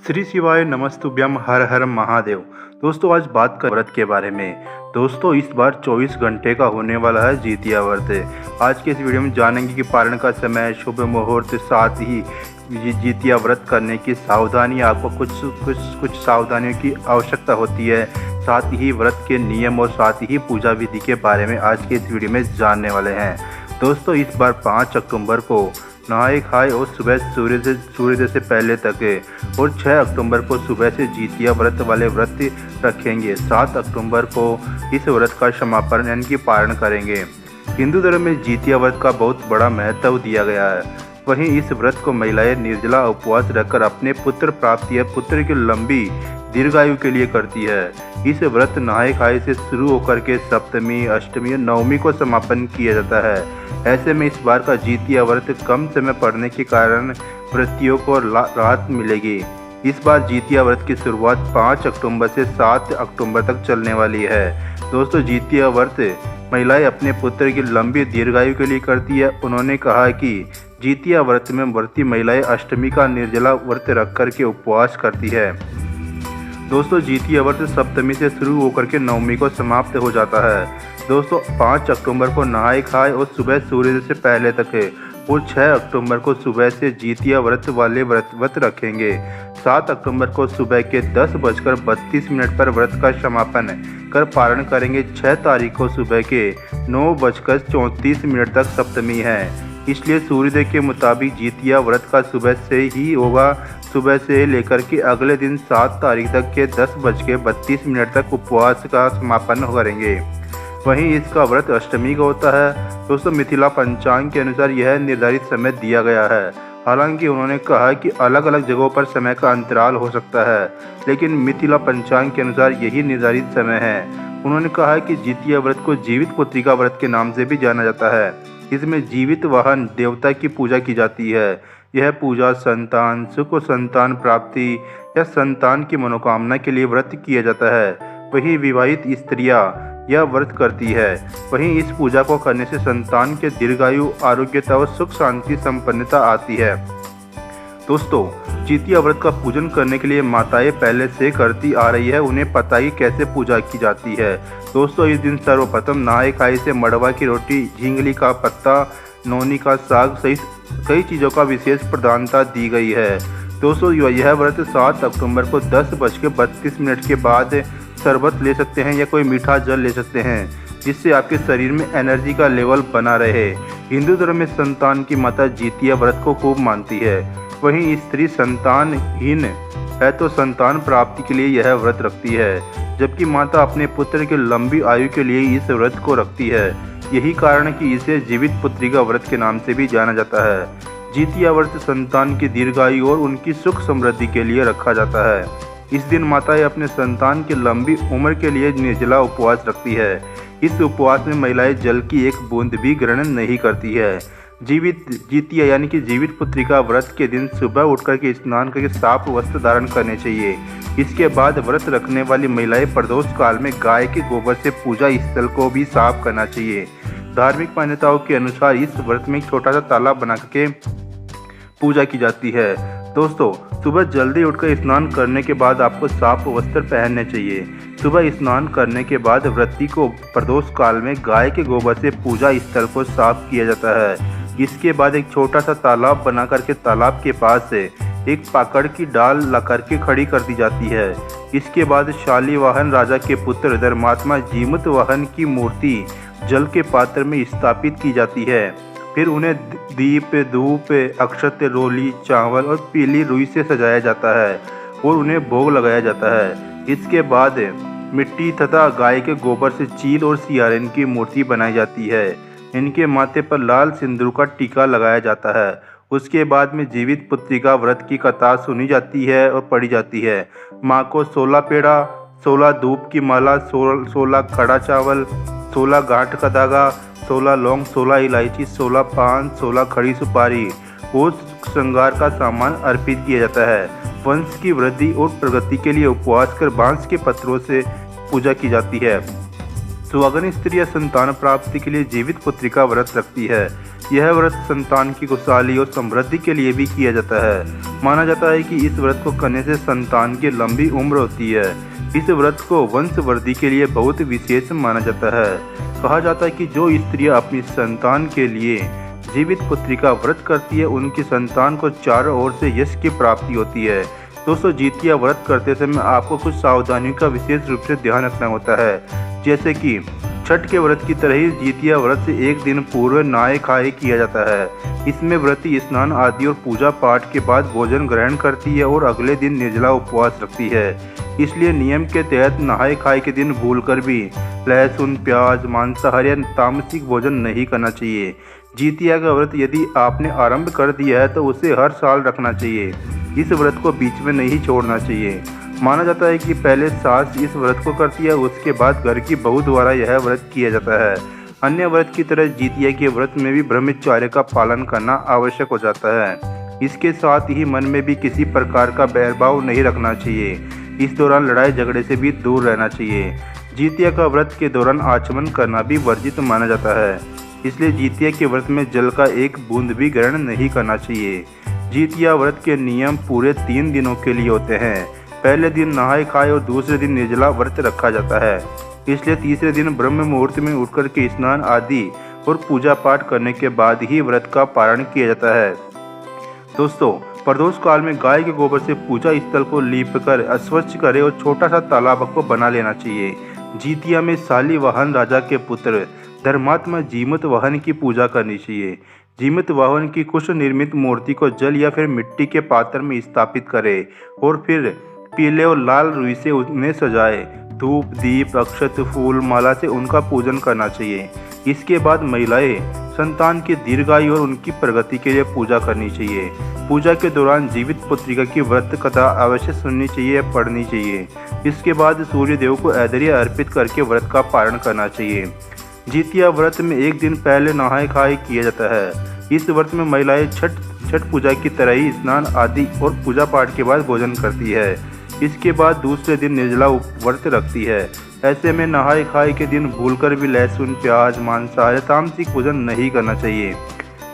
श्री शिवाय नमस्तुभ्यम हर हर महादेव। दोस्तों आज बात कर व्रत के बारे में। दोस्तों इस बार 24 घंटे का होने वाला है जितिया व्रत। आज के इस वीडियो में जानेंगे कि पारण का समय, शुभ मुहूर्त, साथ ही जितिया व्रत करने की सावधानी, आपको कुछ सावधानियों की आवश्यकता होती है, साथ ही व्रत के नियम और साथ ही पूजा विधि के बारे में आज के इस वीडियो में जानने वाले हैं। दोस्तों इस बार 5 अक्टूबर को नहाए खाए और सुबह सूर्योदय से पहले तक और 6 अक्टूबर को सुबह से जितिया व्रत वाले व्रत रखेंगे। 7 अक्टूबर को इस व्रत का समापन यानी कि पारण करेंगे। हिंदू धर्म में जितिया व्रत का बहुत बड़ा महत्व दिया गया है। वहीं इस व्रत को महिलाएं निर्जला उपवास रखकर अपने पुत्र प्राप्ति या पुत्र की लंबी दीर्घायु के लिए करती है। इस व्रत नहाए खाए से शुरू होकर के सप्तमी, अष्टमी और नवमी को समापन किया जाता है। ऐसे में इस बार का जितिया व्रत कम समय पड़ने के कारण व्रतियों को राहत मिलेगी। इस बार जितिया व्रत की शुरुआत 5 अक्टूबर से 7 अक्टूबर तक चलने वाली है। दोस्तों जितिया व्रत महिलाएं अपने पुत्र की लंबी दीर्घायु के लिए करती है। उन्होंने कहा कि जितिया व्रत में व्रती महिलाएं अष्टमी का निर्जला व्रत रख कर के उपवास करती है। दोस्तों जितिया व्रत सप्तमी से शुरू होकर के नवमी को समाप्त हो जाता है। दोस्तों 5 अक्टूबर को नहाए खाए और सुबह सूर्योदय से पहले तक है और 6 अक्टूबर को सुबह से जितिया व्रत वाले व्रत रखेंगे। 7 अक्टूबर को सुबह के 10:32 पर व्रत का समापन कर पारण करेंगे। 6 तारीख को सुबह के 9:34 तक सप्तमी है, इसलिए सूर्योदय के मुताबिक जितिया व्रत का सुबह से ही होगा। सुबह से लेकर के अगले दिन 7 तारीख तक के 10:32 तक उपवास का समापन करेंगे। वहीं इसका व्रत अष्टमी का होता है। दोस्तों मिथिला पंचांग के अनुसार यह निर्धारित समय दिया गया है। हालांकि उन्होंने कहा कि अलग अलग जगहों पर समय का अंतराल हो सकता है, लेकिन मिथिला पंचांग के अनुसार यही निर्धारित समय है। उन्होंने कहा कि जितिया व्रत को जीवित पुत्रिका व्रत के नाम से भी जाना जाता है। इसमें जीवित वाहन देवता की पूजा की जाती है। यह पूजा संतान सुख और संतान प्राप्ति या संतान की मनोकामना के लिए व्रत किया जाता है। वहीं विवाहित स्त्रियां यह व्रत करती है। वहीं इस पूजा को करने से संतान के दीर्घायु, आरोग्यता और सुख शांति संपन्नता आती है। दोस्तों जितिया व्रत का पूजन करने के लिए माताएं पहले से करती आ रही है। उन्हें पता ही कैसे पूजा की जाती है। दोस्तों इस दिन सर्वप्रथम नहाए खाए से मड़वा की रोटी, झिंगली का पत्ता, नौनी का साग सहित कई चीज़ों का विशेष प्रधानता दी गई है। दोस्तों यह व्रत 7 अक्टूबर को 10:32 के बाद शरबत ले सकते हैं या कोई मीठा जल ले सकते हैं, जिससे आपके शरीर में एनर्जी का लेवल बना रहे। हिंदू धर्म में संतान की माता जितिया व्रत को खूब मानती है। वहीं स्त्री संतानहीन है तो संतान प्राप्ति के लिए यह व्रत रखती है, जबकि माता अपने पुत्र की लंबी आयु के लिए इस व्रत को रखती है। यही कारण है कि इसे जीवित पुत्रिका व्रत के नाम से भी जाना जाता है। जितिया व्रत संतान की दीर्घायु और उनकी सुख समृद्धि के लिए रखा जाता है। इस दिन माताएं अपने संतान की लंबी उम्र के लिए निर्जला उपवास रखती है। इस उपवास में महिलाएं जल की एक बूंद भी ग्रहण नहीं करती है। जितिया यानी कि जीवित पुत्रिका व्रत के दिन सुबह उठकर के स्नान करके साफ वस्त्र धारण करने चाहिए। इसके बाद व्रत रखने वाली महिलाएं प्रदोष काल में गाय के गोबर से पूजा स्थल को भी साफ करना चाहिए। धार्मिक मान्यताओं के अनुसार इस व्रत में एक छोटा सा तालाब बना के पूजा की जाती है। दोस्तों सुबह जल्दी उठकर स्नान करने के बाद आपको साफ वस्त्र पहनने चाहिए। सुबह स्नान करने के बाद व्रती को प्रदोष काल में गाय के गोबर से पूजा स्थल को साफ किया जाता है। इसके बाद एक छोटा सा तालाब बना करके तालाब के पास से एक पाकड़ की डाल ला करके खड़ी कर दी जाती है। इसके बाद शालीवाहन राजा के पुत्र धर्मात्मा जीमूत वाहन की मूर्ति जल के पात्र में स्थापित की जाती है। फिर उन्हें दीप, धूप, अक्षत, रोली, चावल और पीली रुई से सजाया जाता है और उन्हें भोग लगाया जाता है। इसके बाद मिट्टी तथा गाय के गोबर से चील और सियारन की मूर्ति बनाई जाती है। इनके माथे पर लाल सिंदूर का टीका लगाया जाता है। उसके बाद में जीवित पुत्रिका व्रत की कथा सुनी जाती है और पढ़ी जाती है। माँ को 16 पेड़ा, 16 धूप की माला, 16 कड़ा चावल, 16 गांठ का धागा, 16 लौंग, 16 इलायची, 16 पान, 16 खड़ी सुपारी और श्रृंगार का सामान अर्पित किया जाता है। वंश की वृद्धि और प्रगति के लिए उपवास कर बांस के पत्रों से पूजा की जाती है। सुहागन स्त्री या संतान प्राप्ति के लिए जीवित पुत्रिका व्रत रखती है। यह व्रत संतान की खुशहाली और समृद्धि के लिए भी किया जाता है। माना जाता है कि इस व्रत को करने से संतान की लंबी उम्र होती है। इस व्रत को वंशवृद्धि के लिए बहुत विशेष माना जाता है। कहा जाता है कि जो स्त्रियां अपनी संतान के लिए जीवित पुत्री का व्रत करती है, उनकी संतान को चारों ओर से यश की प्राप्ति होती है। दोस्तों, जितिया व्रत करते समय आपको कुछ सावधानियों का विशेष रूप से ध्यान रखना होता है, जैसे कि छठ के व्रत की तरह ही जितिया व्रत से एक दिन पूर्व नहाए खाए किया जाता है। इसमें व्रती स्नान आदि और पूजा पाठ के बाद भोजन ग्रहण करती है और अगले दिन निर्जला उपवास रखती है। इसलिए नियम के तहत नहाए खाए के दिन भूलकर भी लहसुन, प्याज, मांसाहारी या तामसिक भोजन नहीं करना चाहिए। जितिया का व्रत यदि आपने आरंभ कर दिया है तो उसे हर साल रखना चाहिए। इस व्रत को बीच में नहीं छोड़ना चाहिए। माना जाता है कि पहले सास इस व्रत को करती है, उसके बाद घर की बहू द्वारा यह व्रत किया जाता है। अन्य व्रत की तरह जितिया के व्रत में भी ब्रह्मचर्य का पालन करना आवश्यक हो जाता है। इसके साथ ही मन में भी किसी प्रकार का बैरभाव नहीं रखना चाहिए। इस दौरान लड़ाई झगड़े से भी दूर रहना चाहिए। जितिया का व्रत के दौरान आचमन करना भी वर्जित माना जाता है, इसलिए जितिया के व्रत में जल का एक बूंद भी ग्रहण नहीं करना चाहिए। जितिया व्रत के नियम पूरे 3 दिनों के लिए होते हैं। पहले दिन नहाए खाए और दूसरे दिन निर्जला व्रत रखा जाता है। इसलिए तीसरे दिन ब्रह्म मुहूर्त में उठकर के स्नान आदि और पूजा पाठ करने के बाद ही व्रत का पारण किया जाता है। दोस्तों, प्रदोष काल में गाय के गोबर से पूजा स्थल को लीपकर अस्वच्छ करे और छोटा सा तालाब को बना लेना चाहिए। जितिया में शालिवाहन राजा के पुत्र धर्मात्मा जीमूत वाहन की पूजा करनी चाहिए। जीमूत वाहन की कुश निर्मित मूर्ति को जल या फिर मिट्टी के पात्र में स्थापित करें और फिर पीले और लाल रुई से उन्हें सजाए। धूप, दीप, अक्षत, फूल, माला से उनका पूजन करना चाहिए। इसके बाद महिलाएं संतान की दीर्घायु और उनकी प्रगति के लिए पूजा करनी चाहिए। पूजा के दौरान जीवित पुत्रिका की व्रत कथा अवश्य सुननी चाहिए या पढ़नी चाहिए। इसके बाद सूर्य देव को ऐदर्य अर्पित करके व्रत का पारण करना चाहिए। जितिया व्रत में एक दिन पहले नहाए खाए किया जाता है। इस व्रत में महिलाएं छठ पूजा की तरह ही स्नान आदि और पूजा पाठ के बाद भोजन करती है। इसके बाद दूसरे दिन निर्जला व्रत रखती है। ऐसे में नहाए खाए के दिन भूलकर भी लहसुन, प्याज, मांसाहारी तामसिक भोजन नहीं करना चाहिए।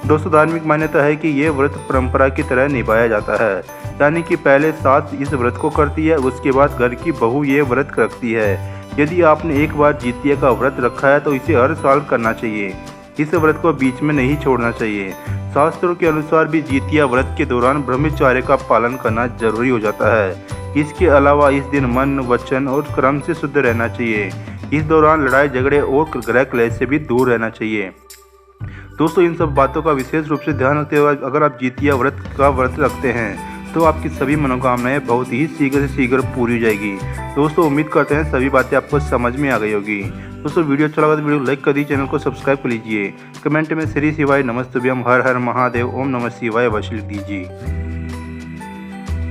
दोस्तों, धार्मिक मान्यता है कि ये व्रत परंपरा की तरह निभाया जाता है, यानी कि पहले सास इस व्रत को करती है, उसके बाद घर की बहू ये व्रत रखती है। यदि आपने एक बार जितिया का व्रत रखा है तो इसे हर साल करना चाहिए। इस व्रत को बीच में नहीं छोड़ना चाहिए। शास्त्रों के अनुसार भी जितिया व्रत के दौरान ब्रह्मचर्य का पालन करना जरूरी हो जाता है। इसके अलावा इस दिन मन, वचन और कर्म से शुद्ध रहना चाहिए। इस दौरान लड़ाई झगड़े और ग्रह क्लेश से भी दूर रहना चाहिए। दोस्तों, इन सब बातों का विशेष रूप से ध्यान रखते हुए अगर आप जितिया व्रत का व्रत रखते हैं तो आपकी सभी मनोकामनाएं बहुत ही शीघ्र से शीघ्र पूरी हो जाएगी। दोस्तों, उम्मीद करते हैं सभी बातें आपको समझ में आ गई होगी। दोस्तों, वीडियो अच्छा लगा तो वीडियो लाइक कर दीजिए, चैनल को सब्सक्राइब कर लीजिए। कमेंट में श्री शिवाय नमस्तुभ्यम हर हर महादेव ओम नमः शिवाय अवश्य लिख दीजिए।